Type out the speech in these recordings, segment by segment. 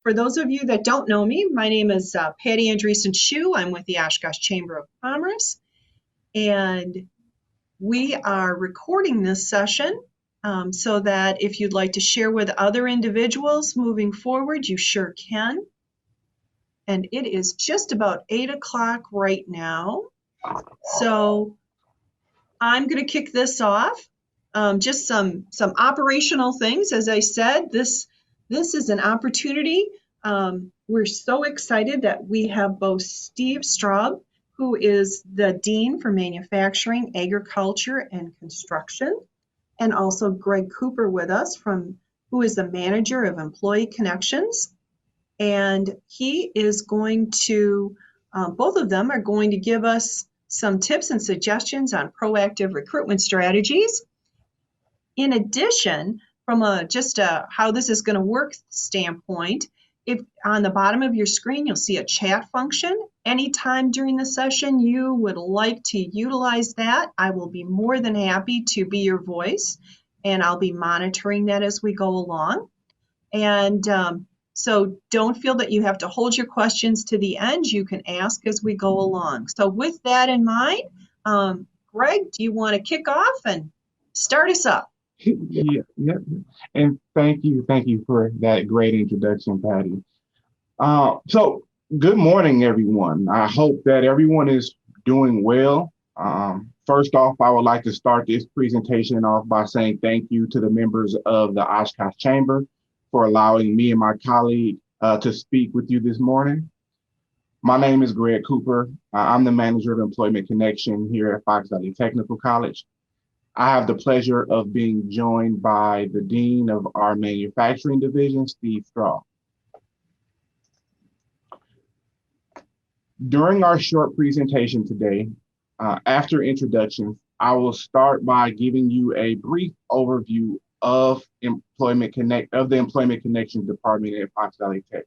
For those of you that don't know me, my name is Patty Andreessen Shue. I'm with the Oshkosh Chamber of Commerce, and we are recording this session so that if you'd like to share with other individuals moving forward, you sure can. And it is just about 8 o'clock right now. So I'm going to kick this off. Just some operational things. As I said, this is an opportunity. We're so excited that we have both Steve Straub, who is the Dean for Manufacturing, Agriculture, and Construction, and also Greg Cooper with us, who is the Manager of Employee Connections. And he is going to, both of them are going to give us some tips and suggestions on proactive recruitment strategies. In addition, from how this is going to work standpoint, if on the bottom of your screen, you'll see a chat function. Anytime during the session you would like to utilize that, I will be more than happy to be your voice, and I'll be monitoring that as we go along. And so don't feel that you have to hold your questions to the end. You can ask as we go along. So with that in mind, Greg, do you want to kick off and start us up? Yeah. And thank you for that great introduction, Patty. So good morning, everyone. I hope that everyone is doing well. First off, I would like to start this presentation off by saying thank you to the members of the Oshkosh Chamber for allowing me and my colleague to speak with you this morning. My name is Greg Cooper. I'm the Manager of Employment Connection here at Fox Valley Technical College. I have the pleasure of being joined by the Dean of our Manufacturing Division, Steve Straub. During our short presentation today, after introductions, I will start by giving you a brief overview of the Employment Connections Department at Fox Valley Tech,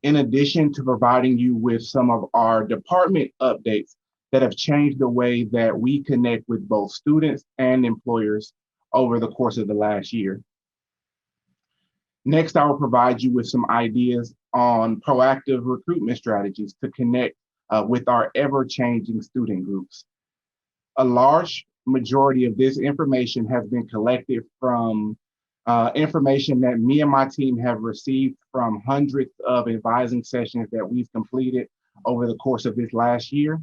in addition to providing you with some of our department updates that have changed the way that we connect with both students and employers over the course of the last year. Next, I will provide you with some ideas on proactive recruitment strategies to connect with our ever-changing student groups. A large majority of this information has been collected from information that me and my team have received from hundreds of advising sessions that we've completed over the course of this last year.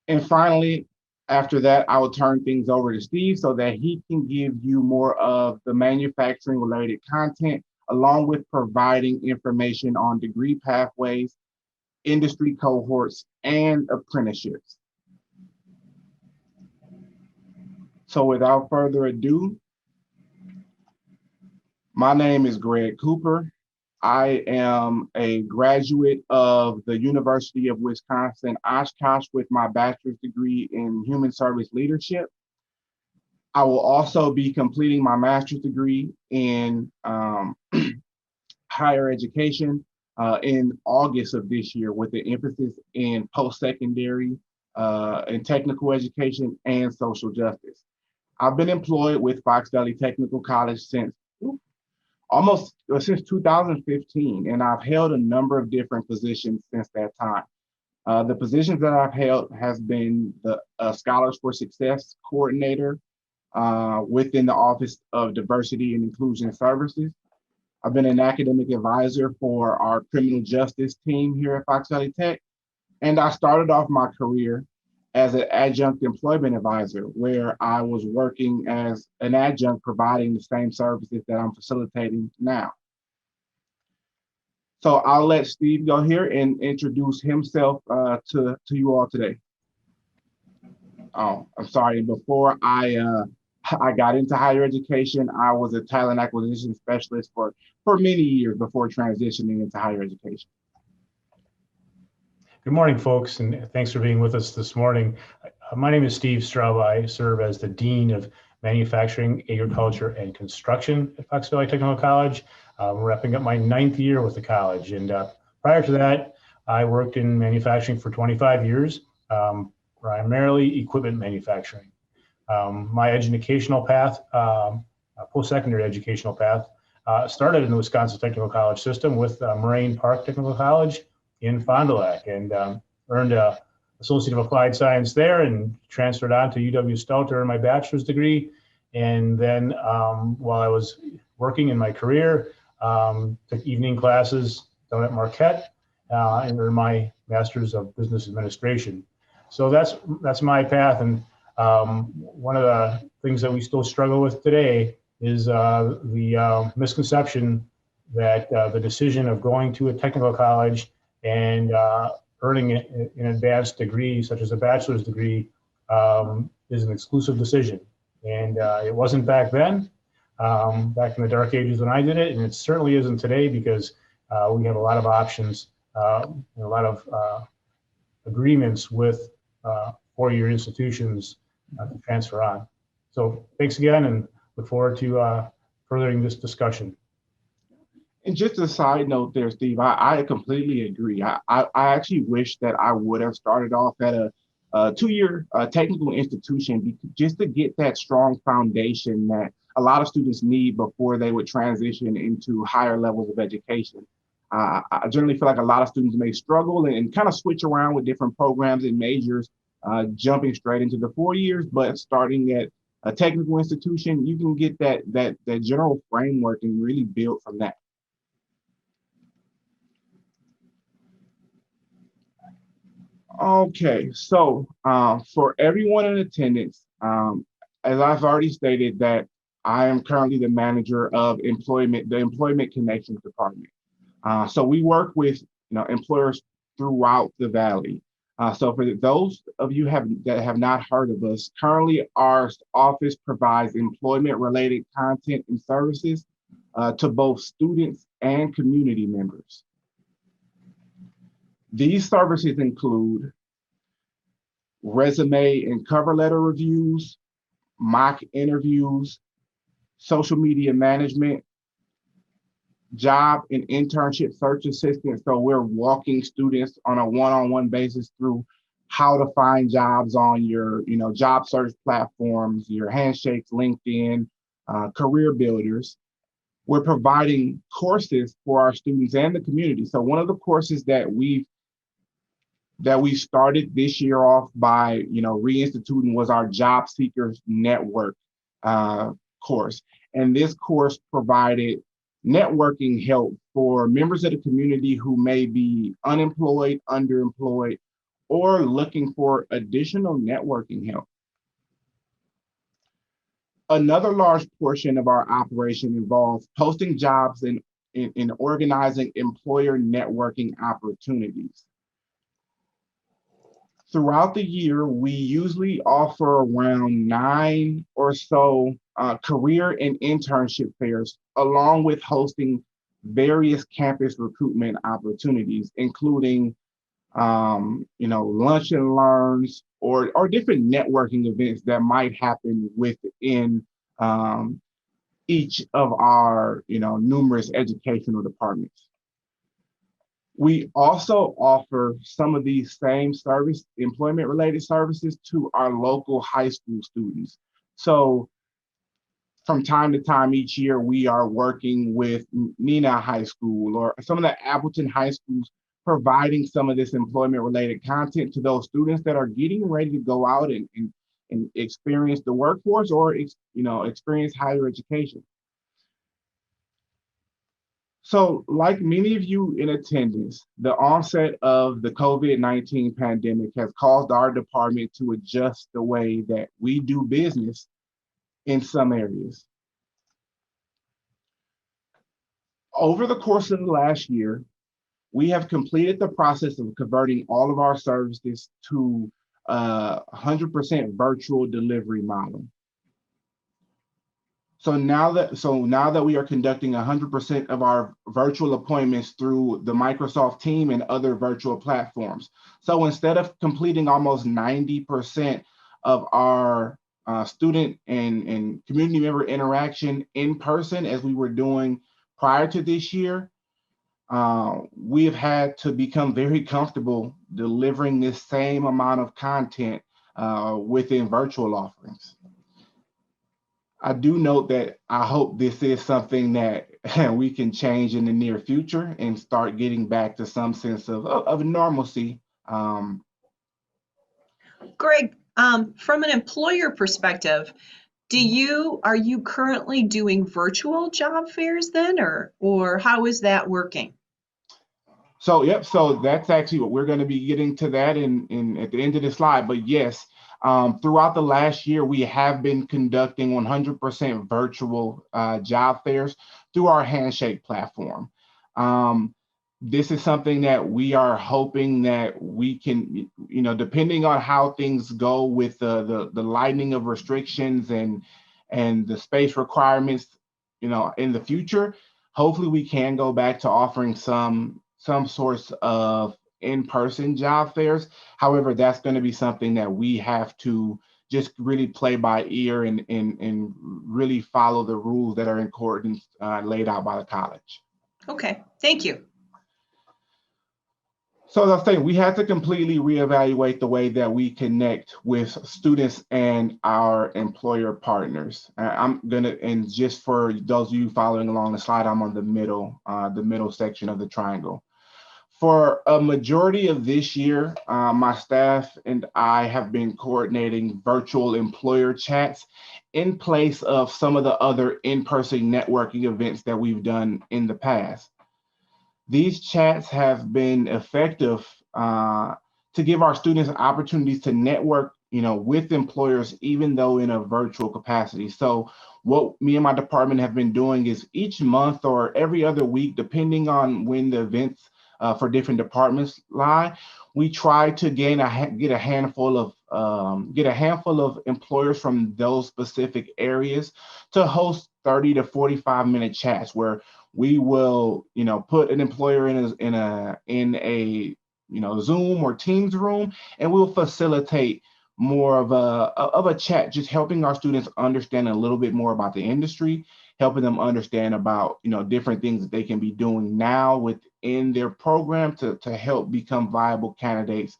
And finally, after that, I will turn things over to Steve so that he can give you more of the manufacturing related content, along with providing information on degree pathways, industry cohorts, and apprenticeships. So without further ado, my name is Greg Cooper. I am a graduate of the University of Wisconsin, Oshkosh, with my bachelor's degree in human service leadership. I will also be completing my master's degree in higher education in August of this year, with an emphasis in post-secondary and technical education and social justice. I've been employed with Fox Valley Technical College since 2015, and I've held a number of different positions since that time. The positions that I've held has been the Scholars for Success Coordinator within the Office of Diversity and Inclusion Services. I've been an academic advisor for our criminal justice team here at Fox Valley Tech, and I started off my career as an adjunct employment advisor, where I was working as an adjunct providing the same services that I'm facilitating now. So I'll let Steve go here and introduce himself to you all today. Oh, I'm sorry. Before I got into higher education, I was a talent acquisition specialist for many years before transitioning into higher education. Good morning, folks, and thanks for being with us this morning. My name is Steve Straub. I serve as the Dean of Manufacturing, Agriculture, and Construction at Fox Valley Technical College. I'm wrapping up my 9th year with the college. And prior to that, I worked in manufacturing for 25 years, primarily equipment manufacturing. My educational path, post-secondary educational path, started in the Wisconsin Technical College system with Moraine Park Technical College in Fond du Lac, and earned a Associate of Applied Science there, and transferred on to UW Stout to earn my bachelor's degree. And then while I was working in my career, took evening classes down at Marquette and earned my master's of business administration. So that's my path. And one of the things that we still struggle with today is the misconception that the decision of going to a technical college and earning an advanced degree, such as a bachelor's degree, is an exclusive decision. And it wasn't back then, back in the dark ages when I did it, and it certainly isn't today, because we have a lot of options, and a lot of agreements with four-year institutions to transfer on. So thanks again, and look forward to furthering this discussion. And just a side note there, Steve, I completely agree. I actually wish that I would have started off at a two-year technical institution, just to get that strong foundation that a lot of students need before they would transition into higher levels of education. I generally feel like a lot of students may struggle and kind of switch around with different programs and majors, jumping straight into the 4 years, but starting at a technical institution, you can get that general framework and really build from that. Okay, so for everyone in attendance, as I've already stated, that I am currently the manager of the Employment Connections Department. So we work with employers throughout the Valley. So for those of you that have not heard of us, currently our office provides employment-related content and services to both students and community members. These services include resume and cover letter reviews, mock interviews, social media management, job and internship search assistance. So we're walking students on a one-on-one basis through how to find jobs on your job search platforms, your Handshakes, LinkedIn, career builders. We're providing courses for our students and the community. So one of the courses that we started this year off by reinstituting was our Job Seekers Network course. And this course provided networking help for members of the community who may be unemployed, underemployed, or looking for additional networking help. Another large portion of our operation involves posting jobs and organizing employer networking opportunities. Throughout the year, we usually offer around 9 or so career and internship fairs, along with hosting various campus recruitment opportunities, including lunch and learns or different networking events that might happen within each of our numerous educational departments. We also offer some of these same employment-related services to our local high school students. So from time to time each year, we are working with Neenah High School or some of the Appleton high schools, providing some of this employment-related content to those students that are getting ready to go out and experience the workforce or experience higher education. So like many of you in attendance, the onset of the COVID-19 pandemic has caused our department to adjust the way that we do business in some areas. Over the course of the last year, we have completed the process of converting all of our services to a 100% virtual delivery model. So now that we are conducting 100% of our virtual appointments through the Microsoft Teams and other virtual platforms. So instead of completing almost 90% of our student and community member interaction in person as we were doing prior to this year, we have had to become very comfortable delivering this same amount of content within virtual offerings. I do note that I hope this is something that we can change in the near future and start getting back to some sense of normalcy. Greg, from an employer perspective, are you currently doing virtual job fairs then, or how is that working? So, yep, so that's actually what we're going to be getting to that in at the end of the slide. But yes, throughout the last year, we have been conducting 100% virtual job fairs through our Handshake platform. This is something that we are hoping that we can, depending on how things go with the lightening of restrictions and the space requirements, in the future, hopefully we can go back to offering some sorts of in-person job fairs. However, that's going to be something that we have to just really play by ear and really follow the rules that are in accordance laid out by the college. Okay, thank you. So as I was saying, we had to completely reevaluate the way that we connect with students and our employer partners. And just for those of you following along the slide, I'm on the middle section of the triangle. For a majority of this year, my staff and I have been coordinating virtual employer chats in place of some of the other in-person networking events that we've done in the past. These chats have been effective to give our students opportunities to network, with employers, even though in a virtual capacity. So what me and my department have been doing is each month or every other week, depending on when the events for different departments lie, we try to get a handful of employers from those specific areas to host 30 to 45-minute chats where we will, put an employer in a Zoom or Teams room, and we'll facilitate more of a chat, just helping our students understand a little bit more about the industry, helping them understand about different things that they can be doing now within their program to help become viable candidates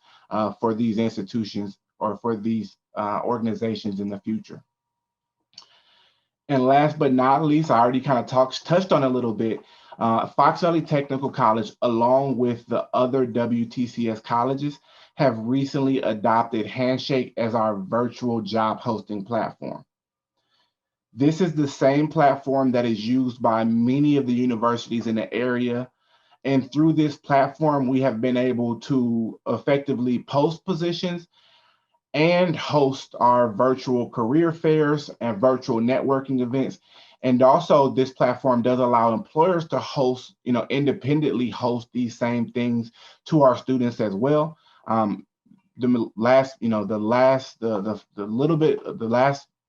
for these institutions or for these organizations in the future. And last but not least, I already kind of touched on a little bit. Fox Valley Technical College, along with the other WTCS colleges, have recently adopted Handshake as our virtual job hosting platform. This is the same platform that is used by many of the universities in the area. And through this platform, we have been able to effectively post positions and host our virtual career fairs and virtual networking events. And also this platform does allow employers to host, independently host these same things to our students as well. The last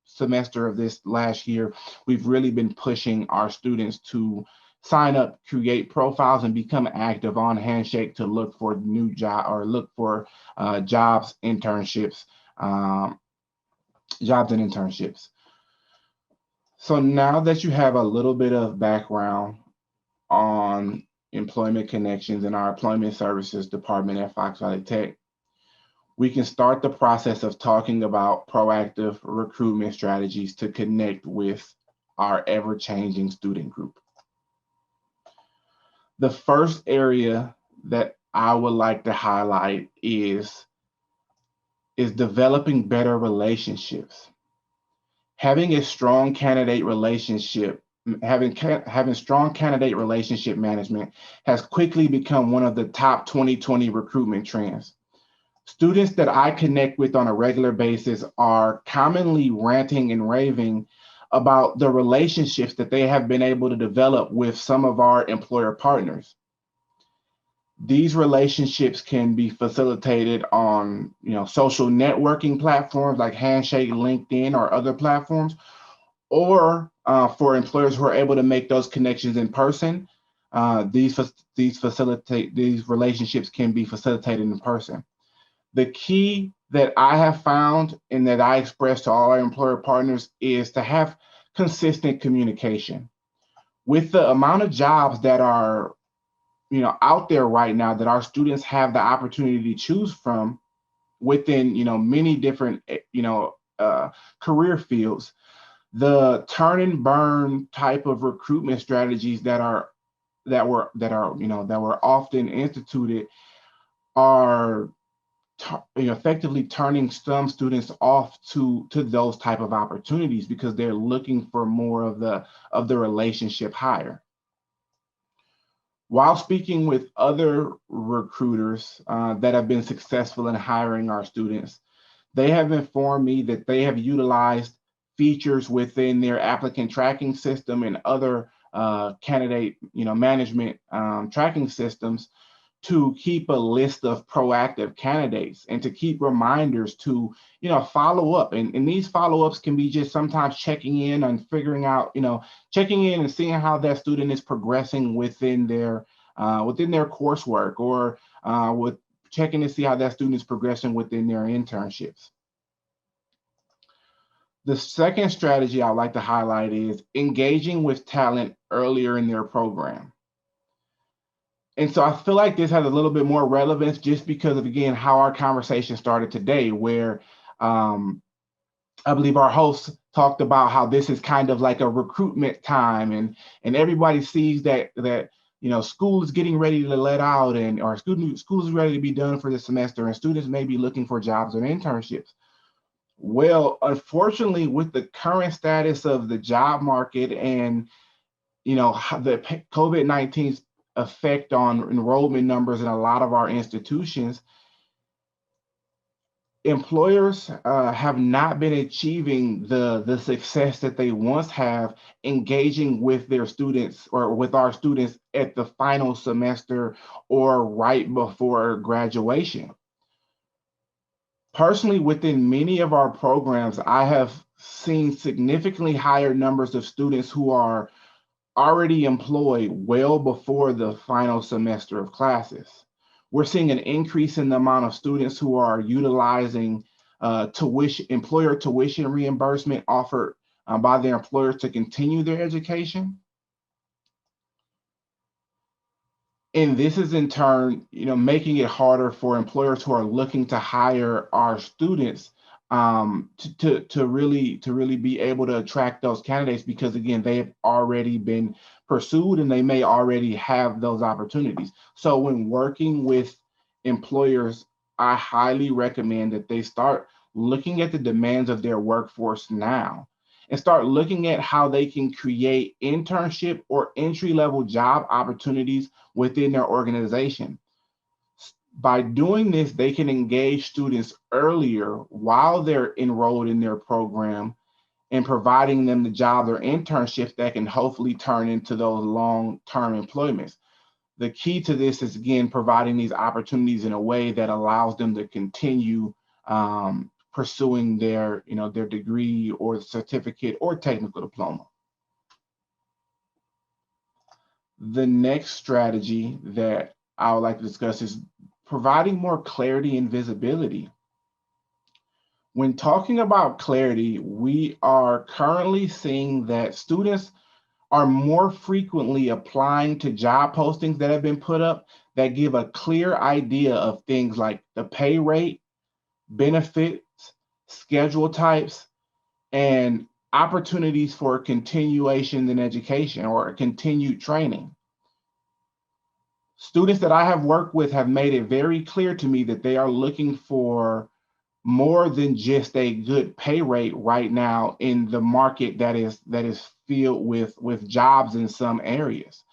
semester of this last year, we've really been pushing our students to sign up, create profiles, and become active on Handshake to look for new job or look for jobs and internships. So now that you have a little bit of background on employment connections in our employment services department at Fox Valley Tech, we can start the process of talking about proactive recruitment strategies to connect with our ever-changing student group. The first area that I would like to highlight is developing better relationships. Having strong candidate relationship management has quickly become one of the top 2020 recruitment trends. Students that I connect with on a regular basis are commonly ranting and raving about the relationships that they have been able to develop with some of our employer partners. These relationships can be facilitated on, social networking platforms like Handshake, LinkedIn, or other platforms, or for employers who are able to make those connections in person. These relationships can be facilitated in person. The key that I have found and that I express to all our employer partners is to have consistent communication. With the amount of jobs that are out there right now that our students have the opportunity to choose from within, many different, career fields, The turn and burn type of recruitment strategies that were often instituted are effectively turning some students off to those type of opportunities because they're looking for more of the relationship hire. While speaking with other recruiters that have been successful in hiring our students, they have informed me that they have utilized features within their applicant tracking system and other candidate management tracking systems to keep a list of proactive candidates and to keep reminders to follow up, and these follow-ups can be just sometimes checking in and figuring out checking in and seeing how that student is progressing within their coursework, or with checking to see how that student is progressing within their internships. The second strategy I'd like to highlight is engaging with talent earlier in their program. And so I feel like this has a little bit more relevance just because of, again, how our conversation started today, where I believe our host talked about how this is kind of like a recruitment time, and everybody sees that school is getting ready to let out, and or school is ready to be done for the semester, and students may be looking for jobs and internships. Well, unfortunately, with the current status of the job market and the COVID-19's effect on enrollment numbers in a lot of our institutions, employers have not been achieving the success that they once have engaging with their students or with our students at the final semester or right before graduation. Personally, within many of our programs, I have seen significantly higher numbers of students who are already employed well before the final semester of classes. We're seeing an increase in the amount of students who are utilizing employer tuition reimbursement offered by their employers to continue their education. And this is in turn, making it harder for employers who are looking to hire our students to really be able to attract those candidates, because again, they have already been pursued and they may already have those opportunities. So when working with employers, I highly recommend that they start looking at the demands of their workforce now and start looking at how they can create internship or entry-level job opportunities within their organization. By doing this, they can engage students earlier while they're enrolled in their program and providing them the jobs or internships that can hopefully turn into those long-term employments. The key to this is, again, providing these opportunities in a way that allows them to continue pursuing their degree or certificate or technical diploma. The next strategy that I would like to discuss is providing more clarity and visibility. When talking about clarity, we are currently seeing that students are more frequently applying to job postings that have been put up that give a clear idea of things like the pay rate, benefits, schedule types, and opportunities for continuation in education or continued training. Students that I have worked with have made it very clear to me that they are looking for more than just a good pay rate right now in the market that is filled with jobs in some areas.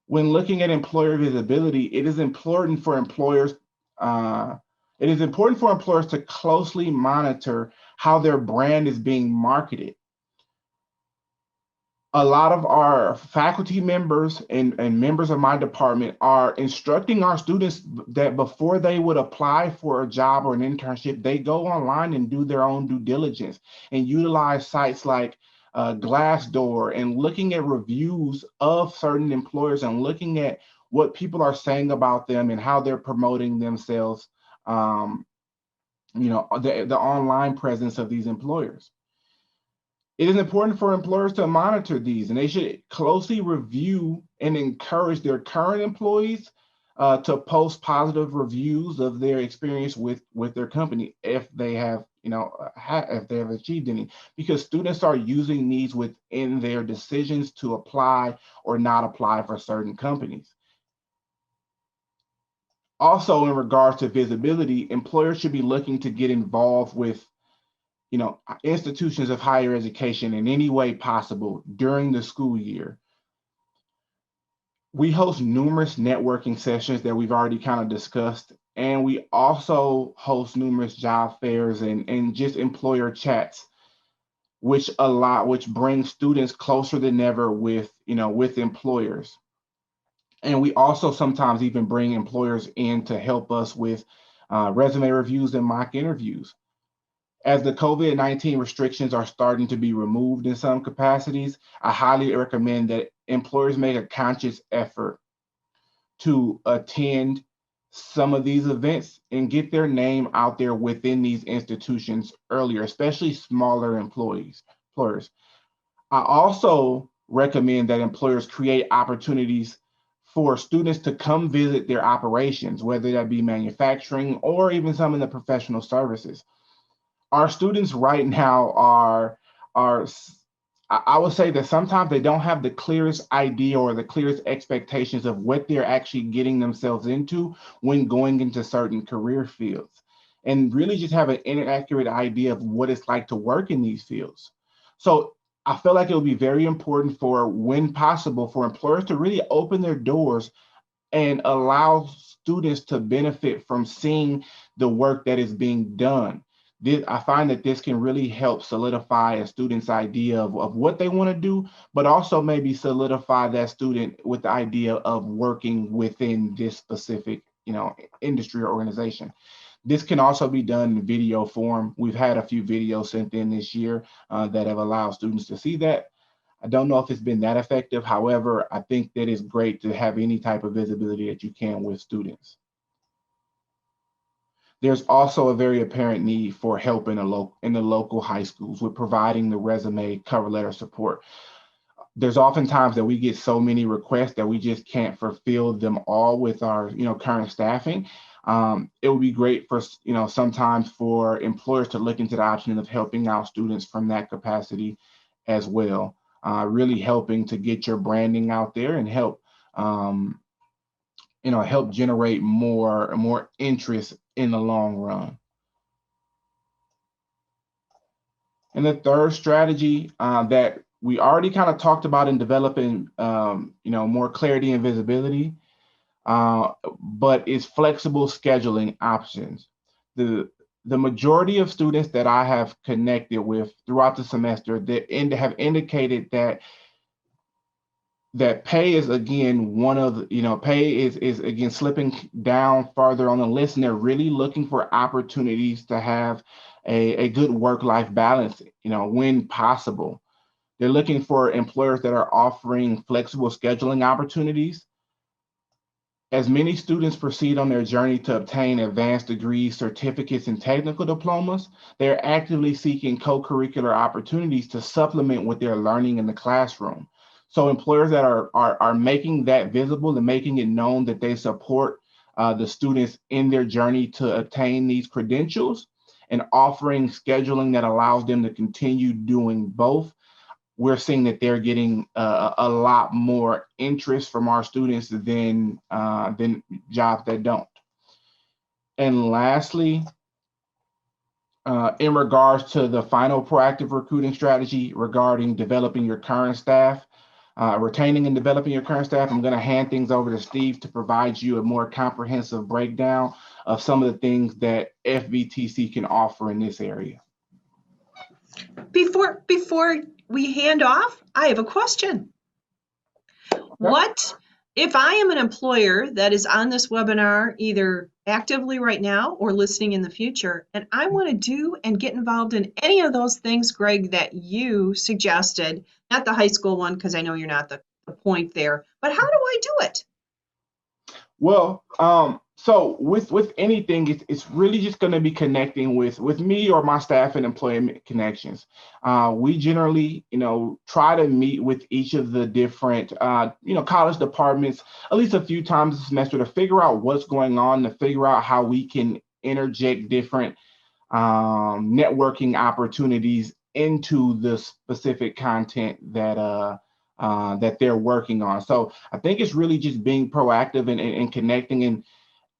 When looking at employer visibility, it is important for employers to closely monitor how their brand is being marketed. A lot of our faculty members and members of my department are instructing our students that before they would apply for a job or an internship, they go online and do their own due diligence and utilize sites like Glassdoor and looking at reviews of certain employers and looking at what people are saying about them and how they're promoting themselves, the online presence of these employers. It is important for employers to monitor these, and they should closely review and encourage their current employees to post positive reviews of their experience with their company if they have if they have achieved any, because students are using these within their decisions to apply or not apply for certain companies. Also, in regards to visibility, employers should be looking to get involved with institutions of higher education in any way possible during the school year. We host numerous networking sessions that we've already kind of discussed, and we also host numerous job fairs and just employer chats, which bring students closer than ever with employers. And we also sometimes even bring employers in to help us with resume reviews and mock interviews. As the COVID-19 restrictions are starting to be removed in some capacities, I highly recommend that employers make a conscious effort to attend some of these events and get their name out there within these institutions earlier, especially smaller employers. I also recommend that employers create opportunities for students to come visit their operations, whether that be manufacturing or even some of the professional services. Our students right now are I would say that sometimes they don't have the clearest idea or the clearest expectations of what they're actually getting themselves into when going into certain career fields, and really just have an inaccurate idea of what it's like to work in these fields. So I feel like it would be very important for, when possible, for employers to really open their doors and allow students to benefit from seeing the work that is being done. I find that this can really help solidify a student's idea of what they want to do, but also maybe solidify that student with the idea of working within this specific, industry or organization. This can also be done in video form. We've had a few videos sent in this year that have allowed students to see that. I don't know if it's been that effective. However, I think that it's great to have any type of visibility that you can with students. There's also a very apparent need for help in the local high schools with providing the resume cover letter support. There's oftentimes that we get so many requests that we just can't fulfill them all with our current staffing. It would be great for sometimes for employers to look into the option of helping out students from that capacity as well. Really helping to get your branding out there and help help generate more interest in the long run. And the third strategy that we already kind of talked about in developing more clarity and visibility, but is flexible scheduling options. The majority of students that I have connected with throughout the semester that have indicated that pay is again pay is again slipping down farther on the list, and they're really looking for opportunities to have a good work-life balance, when possible. They're looking for employers that are offering flexible scheduling opportunities. As many students proceed on their journey to obtain advanced degrees, certificates, and technical diplomas, they're actively seeking co-curricular opportunities to supplement what they're learning in the classroom. So employers that are making that visible and making it known that they support the students in their journey to obtain these credentials and offering scheduling that allows them to continue doing both, we're seeing that they're getting a lot more interest from our students than jobs that don't. And lastly, in regards to the final proactive recruiting strategy regarding developing your current staff, retaining and developing your current staff, I'm going to hand things over to Steve to provide you a more comprehensive breakdown of some of the things that FVTC can offer in this area. Before we hand off, I have a question. What if I am an employer that is on this webinar either actively right now or listening in the future, and I want to do and get involved in any of those things, Greg, that you suggested, not the high school one, because I know you're not the point there, but how do I do it? Well, so with anything, it's really just going to be connecting with me or my staff and employment connections. We generally, try to meet with each of the different, college departments at least a few times a semester to figure out what's going on, to figure out how we can interject different networking opportunities into the specific content that they're working on. So I think it's really just being proactive and connecting. And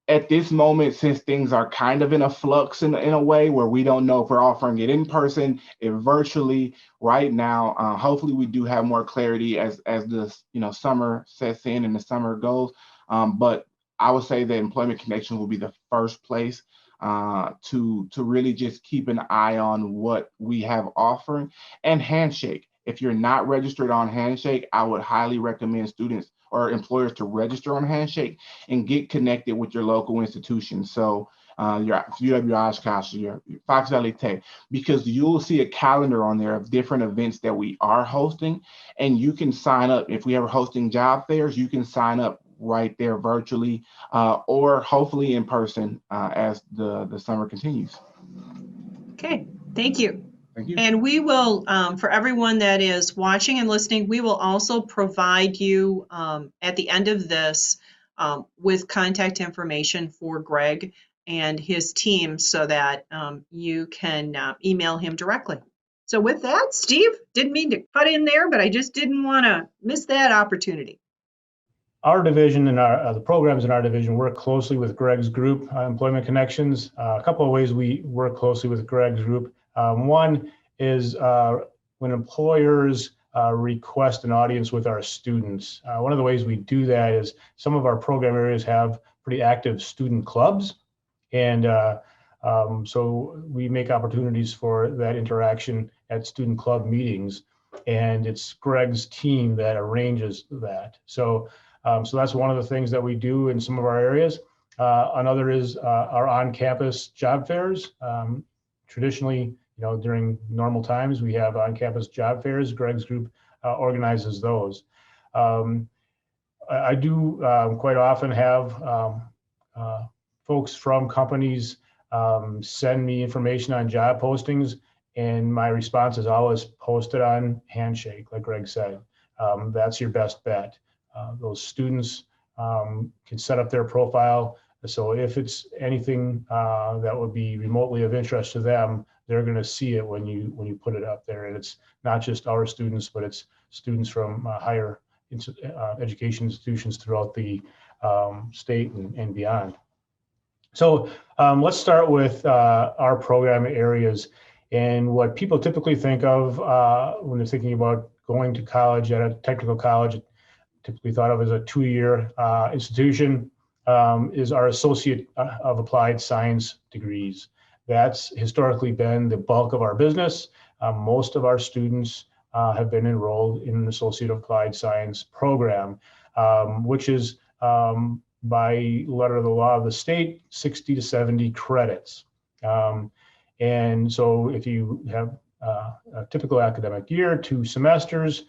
at this moment, since things are kind of in a flux in a way where we don't know if we're offering it in person, if virtually right now, hopefully we do have more clarity as the summer sets in and the summer goes. But I would say that Employment Connections will be the first place to really just keep an eye on what we have offering. And Handshake. If you're not registered on Handshake, I would highly recommend students or employers to register on Handshake and get connected with your local institutions. So your UW Oshkosh, your Fox Valley Tech, because you'll see a calendar on there of different events that we are hosting, and you can sign up. If we are hosting job fairs, you can sign up right there virtually or hopefully in person as the summer continues. Okay, thank you. Thank you. And we will, for everyone that is watching and listening, we will also provide you at the end of this with contact information for Greg and his team so that you can email him directly. So with that, Steve, didn't mean to cut in there, but I just didn't want to miss that opportunity. Our division and the programs in our division work closely with Greg's group, Employment Connections. A couple of ways we work closely with Greg's group. One is when employers request an audience with our students. One of the ways we do that is some of our program areas have pretty active student clubs. And so we make opportunities for that interaction at student club meetings. And it's Greg's team that arranges that. So that's one of the things that we do in some of our areas. Another is our on-campus job fairs. Traditionally, during normal times, we have on-campus job fairs. Greg's group organizes those. I do quite often have folks from companies send me information on job postings, and my response is always post it on Handshake, like Greg said. That's your best bet. Those students can set up their profile. So if it's anything that would be remotely of interest to them, they're going to see it when you put it up there. And it's not just our students, but it's students from higher education institutions throughout the state and beyond. So let's start with our program areas and what people typically think of when they're thinking about going to college at a technical college. Typically thought of as a 2-year institution, is our Associate of Applied Science degrees. That's historically been the bulk of our business. Most of our students have been enrolled in an Associate of Applied Science program, which is by letter of the law of the state, 60 to 70 credits. And so if you have a typical academic year, 2 semesters,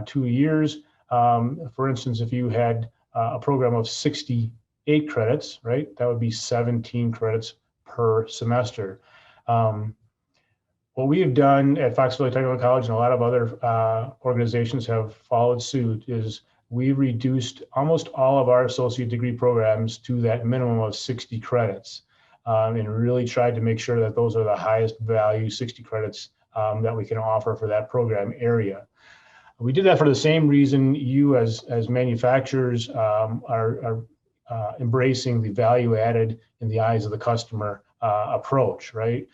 2 years, for instance, if you had a program of 68 credits, right, that would be 17 credits per semester. What we have done at Fox Valley Technical College and a lot of other organizations have followed suit is we reduced almost all of our associate degree programs to that minimum of 60 credits and really tried to make sure that those are the highest value 60 credits that we can offer for that program area. We did that for the same reason you as manufacturers are embracing the value added in the eyes of the customer approach, right?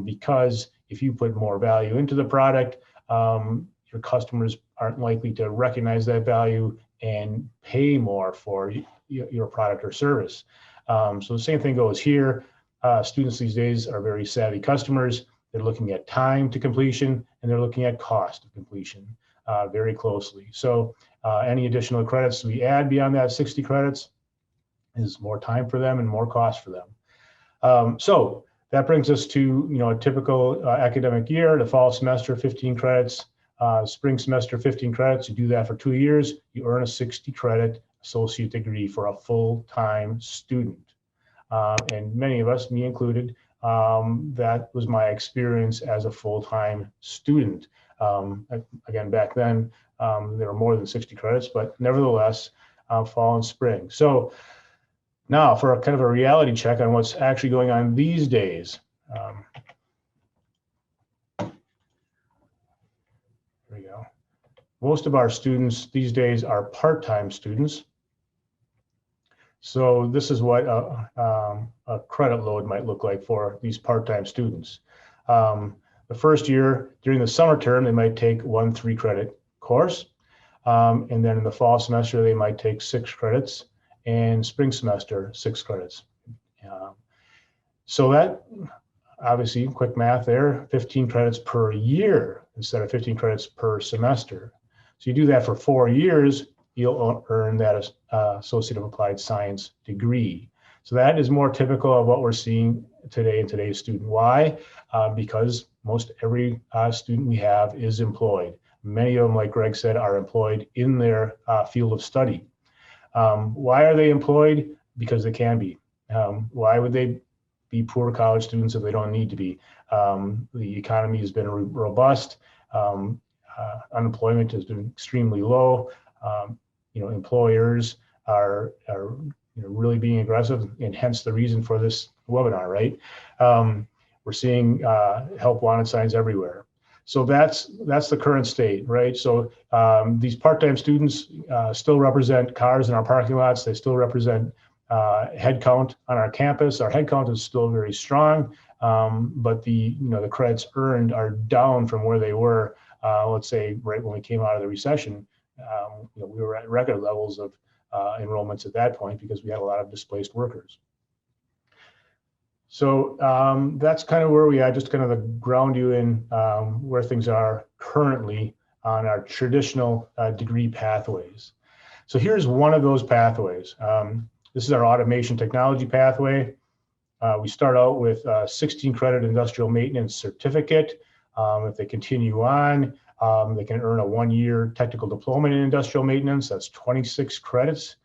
Because if you put more value into the product, your customers aren't likely to recognize that value and pay more for your product or service. So the same thing goes here. Students these days are very savvy customers. They're looking at time to completion and they're looking at cost of completion very closely. So any additional credits we add beyond that 60 credits is more time for them and more cost for them. So that brings us to a typical academic year. The fall semester, 15 credits. Spring semester, 15 credits. You do that for 2 years. You earn a 60 credit associate degree for a full-time student. And many of us, me included, that was my experience as a full-time student. Again, back then, there were more than 60 credits, but nevertheless, fall and spring. So now for a kind of a reality check on what's actually going on these days. There we go. Most of our students these days are part-time students. So this is what a credit load might look like for these part-time students. The first year, during the summer term, they might take 1 3-credit course. And then in the fall semester, they might take 6 credits, and spring semester, 6 credits. So that, obviously, quick math there, 15 credits per year instead of 15 credits per semester. So you do that for 4 years, you'll earn that Associate of Applied Science degree. So that is more typical of what we're seeing today in today's student. Why? Because most every student we have is employed. Many of them, like Greg said, are employed in their field of study. Why are they employed? Because they can be. Why would they be poor college students if they don't need to be? The economy has been robust. Unemployment has been extremely low. Employers are really being aggressive, and hence the reason for this webinar, right? We're seeing help wanted signs everywhere. So that's the current state, right? So these part-time students still represent cars in our parking lots. They still represent headcount on our campus. Our headcount is still very strong, but the credits earned are down from where they were. Let's say right when we came out of the recession. We were at record levels of enrollments at that point because we had a lot of displaced workers. So that's kind of where we are, just kind of to ground you in where things are currently on our traditional degree pathways. So here's one of those pathways. This is our automation technology pathway. We start out with a 16 credit industrial maintenance certificate. If they continue on, they can earn a 1-year technical diploma in industrial maintenance. That's 26 credits.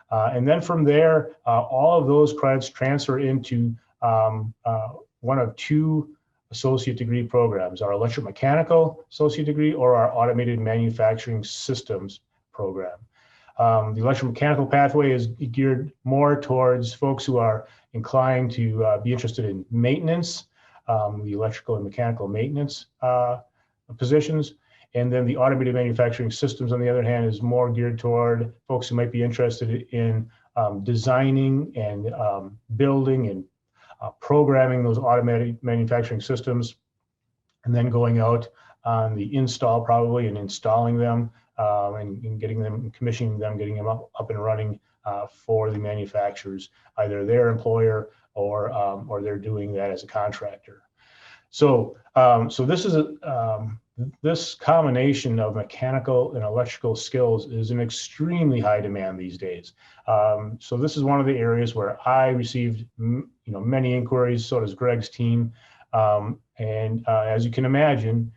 And then from there, all of those credits transfer into one of 2 associate degree programs, our electromechanical associate degree or our automated manufacturing systems program. The electromechanical pathway is geared more towards folks who are inclined to be interested in maintenance, the electrical and mechanical maintenance positions. And then the automated manufacturing systems, on the other hand, is more geared toward folks who might be interested in designing and building and programming those automated manufacturing systems, and then going out on the install probably and installing them and getting them, commissioning them, getting them up and running for the manufacturers, either their employer or they're doing that as a contractor. So this is this combination of mechanical and electrical skills is in extremely high demand these days. So this is one of the areas where I received many inquiries. So does Greg's team, and as you can imagine,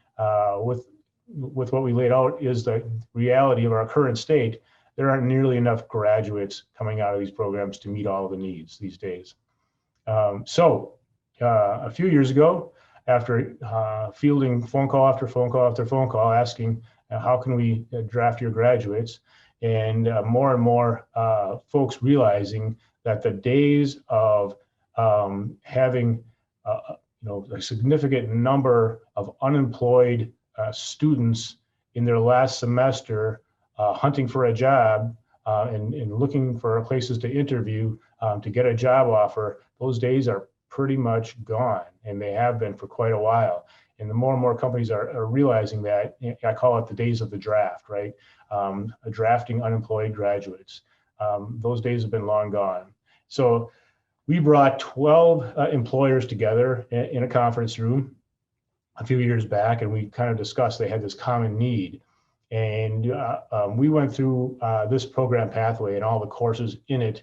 with what we laid out is the reality of our current state. There aren't nearly enough graduates coming out of these programs to meet all of the needs these days. So a few years ago, after fielding phone call after phone call after phone call asking how can we draft your graduates, and more and more folks realizing that the days of having a significant number of unemployed students in their last semester hunting for a job and looking for places to interview to get a job offer, those days are pretty much gone, and they have been for quite a while. And the more and more companies are realizing that, I call it the days of the draft, right? Drafting unemployed graduates. Those days have been long gone. So we brought 12 employers together in a conference room a few years back, and we kind of discussed they had this common need. And we went through this program pathway and all the courses in it.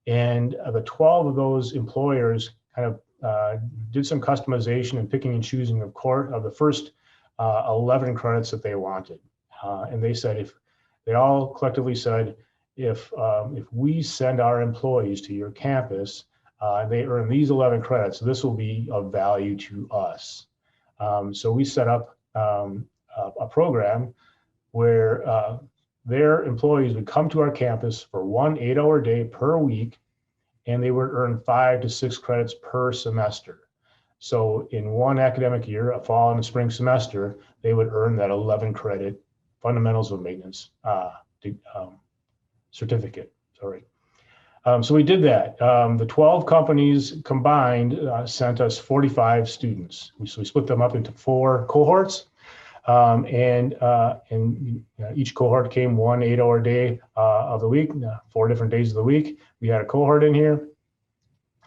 And the 12 of those employers kind of did some customization and picking and choosing of the first 11 credits that they wanted. And they said, if they all collectively said, if we send our employees to your campus, they earn these 11 credits, this will be of value to us. So we set up a program where their employees would come to our campus for 1 8-hour day per week, and they would earn 5 to 6 credits per semester. So in one academic year, a fall and a spring semester, they would earn that 11 credit fundamentals of maintenance certificate. Sorry. So we did that. The 12 companies combined sent us 45 students. So we split them up into 4 cohorts. And each cohort came 1 8-hour day of the week, 4 different days of the week. We had a cohort in here.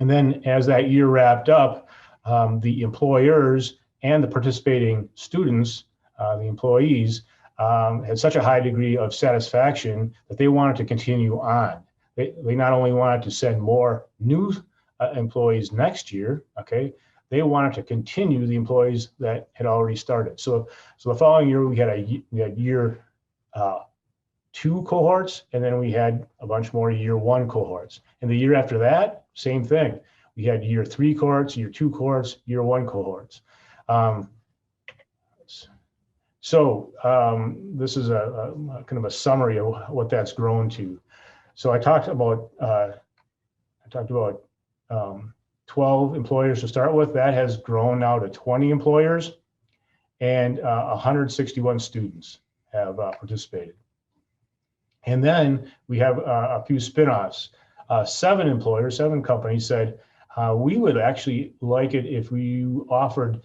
And then as that year wrapped up, the employers and the participating students, the employees, had such a high degree of satisfaction that they wanted to continue on. They not only wanted to send more new employees next year, okay, they wanted to continue the employees that had already started. So the following year we had year 2 cohorts, and then we had a bunch more year 1 cohorts. And the year after that, same thing. We had year 3 cohorts, year 2 cohorts, year 1 cohorts. This is a kind of a summary of what that's grown to. So I talked about 12 employers to start with. That has grown now to 20 employers, and 161 students have participated. And then we have a few spin-offs. 7 employers, 7 companies said, we would actually like it if we offered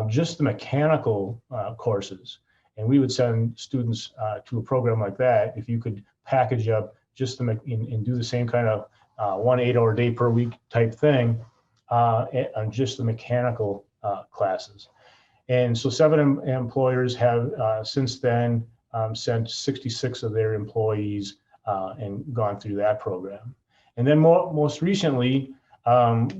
just the mechanical courses, and we would send students to a program like that if you could package up just and do the same kind of 1 8-hour day per week type thing on just the mechanical classes. And so 7 employers have since then sent 66 of their employees and gone through that program. And then most recently,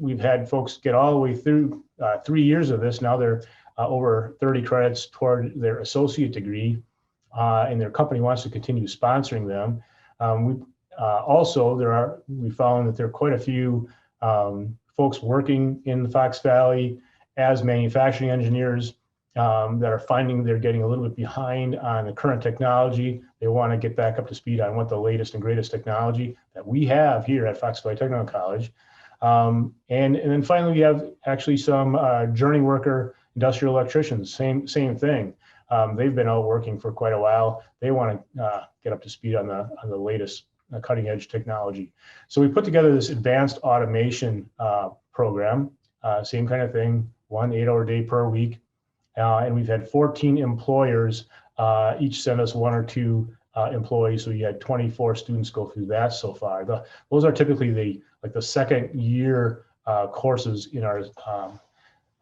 we've had folks get all the way through 3 years of this. Now they're over 30 credits toward their associate degree, and their company wants to continue sponsoring them. We found that there are quite a few folks working in the Fox Valley as manufacturing engineers that are finding they're getting a little bit behind on the current technology. They want to get back up to speed on what the latest and greatest technology that we have here at Fox Valley Technical College. And then finally, we have actually some journey worker industrial electricians, same thing. They've been out working for quite a while. They want to get up to speed on the latest cutting edge technology. So we put together this advanced automation program, same kind of thing, 1 8-hour day per week. And we've had 14 employers, each send us 1 or 2 employees. So we had 24 students go through that so far. Those are typically the second year courses in our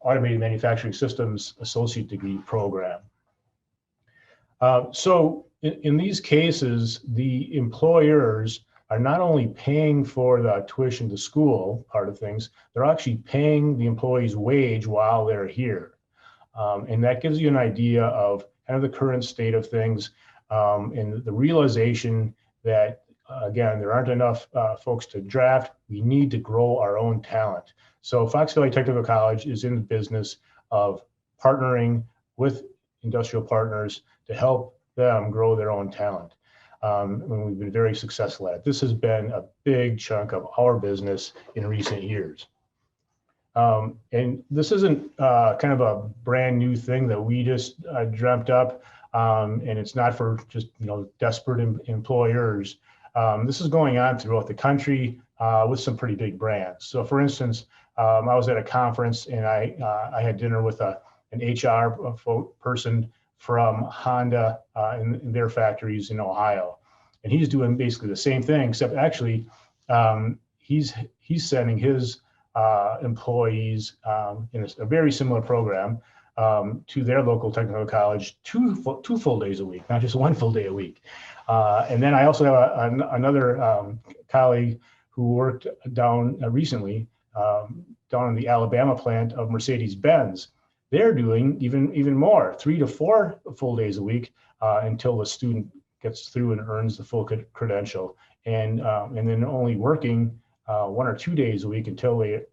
Automated Manufacturing Systems Associate Degree program. So in these cases, the employers are not only paying for the tuition to school part of things, they're actually paying the employee's wage while they're here. And that gives you an idea of kind of the current state of things, and the realization that, again, there aren't enough folks to draft. We need to grow our own talent. So Fox Valley Technical College is in the business of partnering with industrial partners to help them grow their own talent. And we've been very successful at it. This has been a big chunk of our business in recent years. And this isn't kind of a brand new thing that we just dreamt up, and it's not for just desperate employers. This is going on throughout the country with some pretty big brands. So, for instance, I was at a conference and I had dinner with an HR person from Honda in their factories in Ohio, and he's doing basically the same thing, except actually he's sending his employees in a very similar program to their local technical college two full days a week, not just 1 full day a week. And then I also have another colleague who worked down recently down in the Alabama plant of Mercedes-Benz. They're doing even more, 3 to 4 full days a week until the student gets through and earns the full credential, and then only working 1 or 2 days a week until they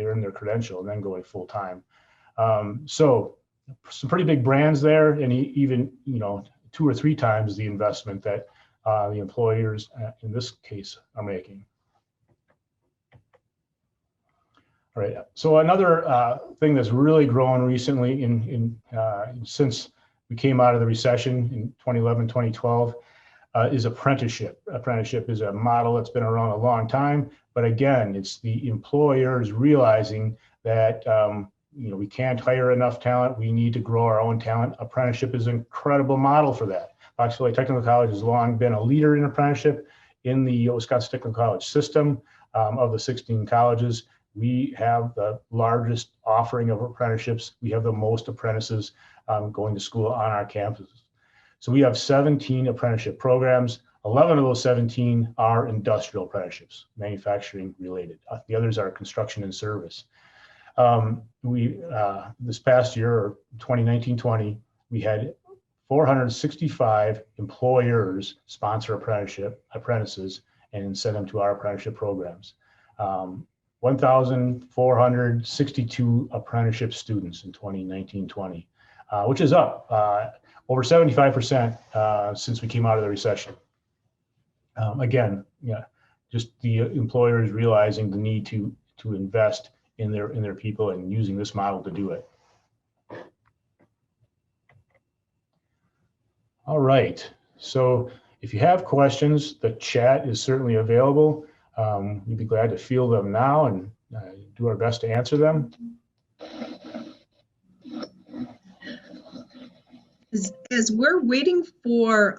earn their credential, and then going full time. So some pretty big brands there, and even 2 or 3 times the investment that the employers in this case are making. All right. So another thing that's really grown recently since we came out of the recession in 2011, 2012, is apprenticeship. Apprenticeship is a model that's been around a long time, but again, it's the employers realizing that we can't hire enough talent. We need to grow our own talent. Apprenticeship is an incredible model for that. Fox Valley Technical College has long been a leader in apprenticeship in the Wisconsin Technical College system. Of the 16 colleges, we have the largest offering of apprenticeships. We have the most apprentices going to school on our campuses. So we have 17 apprenticeship programs. 11 of those 17 are industrial apprenticeships, manufacturing related. The others are construction and service. This past year, or 2019-20, we had 465 employers sponsor apprentices and send them to our apprenticeship programs. 1,462 apprenticeship students in 2019-20, which is up over 75% since we came out of the recession. Again, just the employers realizing the need to invest in their people and using this model to do it. All right. So if you have questions, the chat is certainly available. We'd be glad to field them now and do our best to answer them. As we're waiting for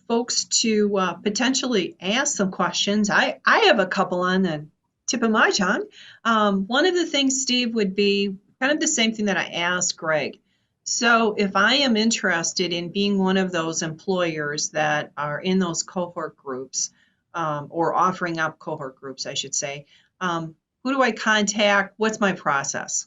folks to potentially ask some questions, I have a couple on the tip of my tongue. One of the things, Steve, would be kind of the same thing that I asked Greg. So if I am interested in being one of those employers that are in those cohort groups, or offering up cohort groups, I should say, who do I contact? What's my process?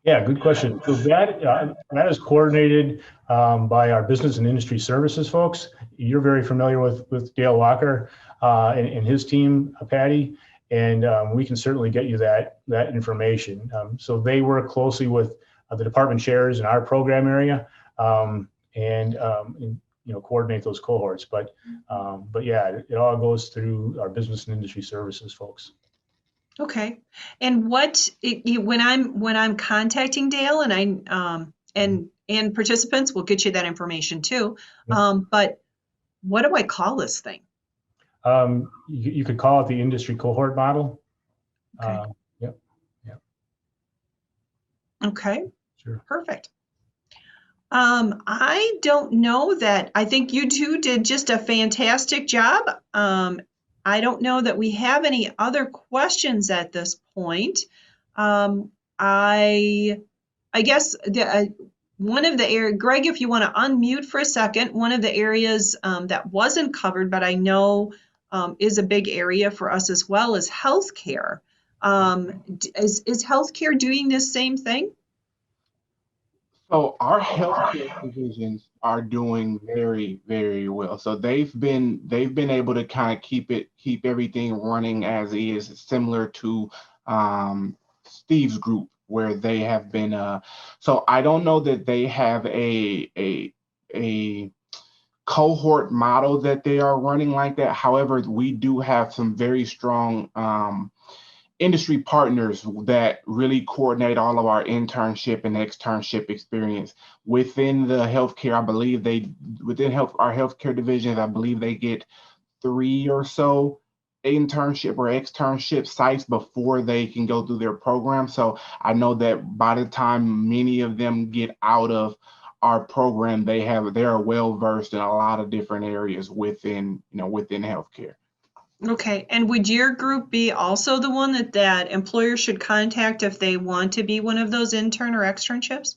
Yeah, good question. So that is coordinated by our business and industry services folks. You're very familiar with Dale Walker and his team, Patty, and we can certainly get you that information. So they work closely with the department chairs in our program area and coordinate those cohorts. But yeah, it all goes through our business and industry services folks. Okay. And when I'm contacting Dale and participants, we'll get you that information too. But what do I call this thing? You could call it the industry cohort model. Okay. Yep. Okay. Sure. Perfect. I don't know that. I think you two did just a fantastic job. I don't know that we have any other questions at this point. I guess one of the areas, Greg, if you want to unmute for a second, one of the areas that wasn't covered, but I know is a big area for us as well, is healthcare. Is healthcare doing this same thing? So our healthcare divisions are doing very, very well. So they've been able to kind of keep everything running as is, similar to Steve's group, where they have been. So I don't know that they have a cohort model that they are running like that. However, we do have some very strong industry partners that really coordinate all of our internship and externship experience within the healthcare. I believe our healthcare divisions, I believe they get 3 or so internship or externship sites before they can go through their program. So I know that by the time many of them get out of our program, they're well versed in a lot of different areas within healthcare. Okay, and would your group be also the one that employers should contact if they want to be one of those intern or externships?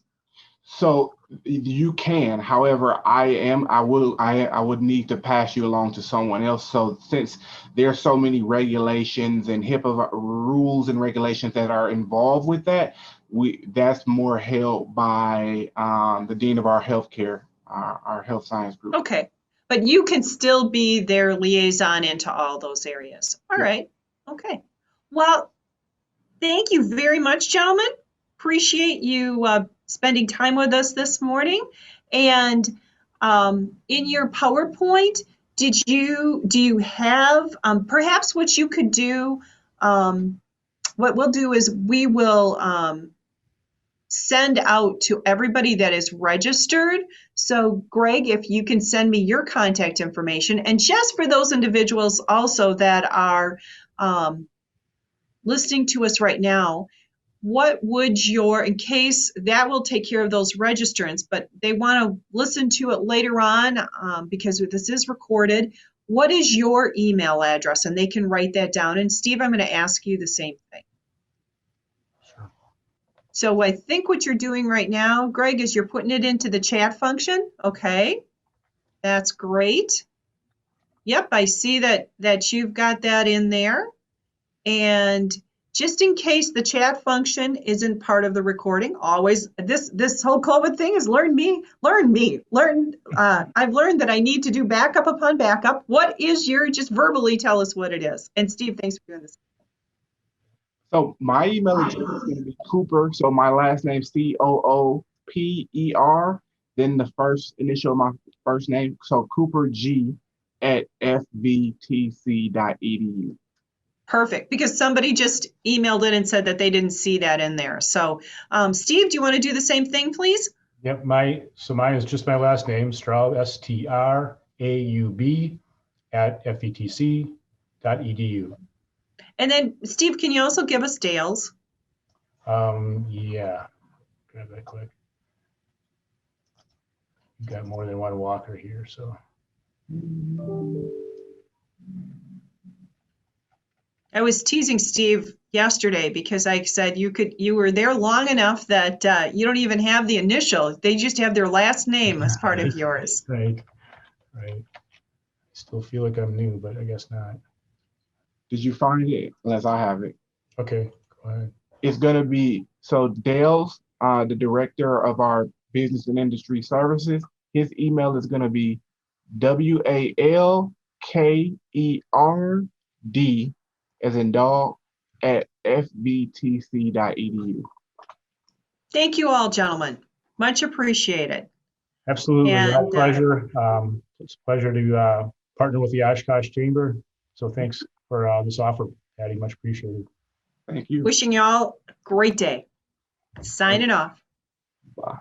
So you can. However, I would need to pass you along to someone else. So since there's so many regulations and HIPAA rules and regulations that are involved with that, that's more held by the dean of our healthcare, our health science group. Okay. But you can still be their liaison into all those areas. All right. Okay. Well, thank you very much, gentlemen. Appreciate you spending time with us this morning. And in your PowerPoint, do you have perhaps what you could do what we'll do is we will send out to everybody that is registered. So Greg, if you can send me your contact information, and just for those individuals also that are listening to us right now, what would in case that will take care of those registrants, but they want to listen to it later on because this is recorded, what is your email address? And they can write that down. And Steve, I'm going to ask you the same thing. Sure. So I think what you're doing right now, Greg, is you're putting it into the chat function. Okay, that's great. Yep, I see that you've got that in there. And just in case the chat function isn't part of the recording, always this whole COVID thing is learn me. I've learned that I need to do backup upon backup. What is just verbally tell us what it is. And Steve, thanks for doing this. So my email address is going to be Cooper. So my last name, COOPER, then the first initial of my first name. So CooperG@fvtc.edu. Perfect, because somebody just emailed in and said that they didn't see that in there. So Steve, do you want to do the same thing, please? Yep, mine is just my last name, Straub, STRAUB @fvtc.edu. And then Steve, can you also give us Dale's? Yeah, grab that quick. You've got more than one Walker here, so. I was teasing Steve yesterday because I said you were there long enough that you don't even have the initial. They just have their last name as part of yours. Right. Still feel like I'm new, but I guess not. Did you find it? Unless I have it. Okay, go ahead. It's going to be, so Dale's, the director of our business and industry services, his email is going to be WALKERD, as in dog, @fvtc.edu. Thank you all, gentlemen. Much appreciated. Absolutely, And, my pleasure. It's a pleasure to partner with the Oshkosh Chamber. So thanks for this offer, Patty. Much appreciated. Thank you. Wishing you all a great day. Signing off. Bye.